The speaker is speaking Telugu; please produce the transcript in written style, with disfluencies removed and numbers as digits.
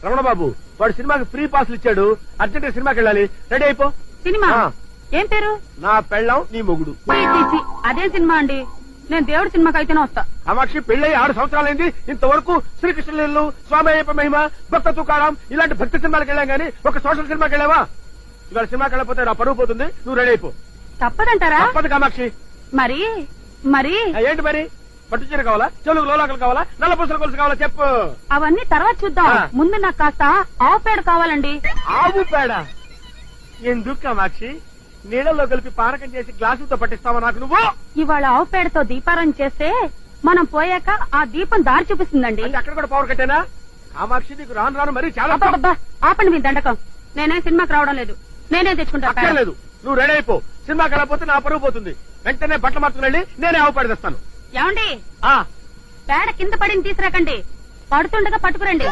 రమణ బాబు వాడు సినిమాకి ఫ్రీ పాస్లు ఇచ్చాడు, అర్జెంట్ సినిమాకి వెళ్ళాలి, రెడీ అయిపో. సినిమా ఏం పేరు? నా పెళ్ళం నీ మొగుడు. అదేం సినిమా అండి? నేను దేవుడి సినిమాకి అయితేనే వస్తా. కామాక్షి పెళ్ళయి 6 సంవత్సరాలైంది, ఇంతవరకు శ్రీకృష్ణలీలు, స్వామి అయ్యప్ప మహిమ, భక్త తుకారాం ఇలాంటి భక్తి సినిమాలకు వెళ్ళాం గానీ ఒక సోషల్ సినిమాకి వెళ్ళావా? ఇవాళ సినిమాకి వెళ్ళకపోతే నా పరువు పోతుంది, నువ్వు రెడీ అయిపో. తప్పదంటారా? తప్పదు కామాక్షి. మరి మరి ఏంటి మరి? పట్టు చీర కావాలా, చెవులకు లోలాకలు కావాలా, నల్ల పూసల కొలుసు కావాలా చెప్పు. అవన్నీ తర్వాత చూద్దాం, ముందు నాకు కాస్త ఆవు పేడ కావాలండి. ఆవు పేడ ఎందుకు కామాక్షి? నీళ్ళలో కలిపి పానకం చేసి గ్లాసులతో పట్టిస్తావా నాకు నువ్వు? ఇవాళ ఆవు పేడతో దీపారాయణ చేస్తే మనం పోయాక ఆ దీపం దారి చూపిస్తుందండి. అక్కడ కూడా పవర్ కట్టేనా? కామాక్షి నీకు రాను రాను మరి చాలా. ఆపండి మీ దండకం, నేనే సినిమాకి రావడం లేదు, నేనే తెచ్చుకుంటా. లేదు, నువ్వు రెడీ అయిపో. సినిమాకి వెళ్ళకపోతే నా పరువు పోతుంది. వెంటనే బట్టలు మార్చుకుని నేనే ఆవు పేడ తెస్తాను. ఏమండి పేడ కింద పడిని తీసుకురాకండి, పడుతుండగా పట్టుకురండి.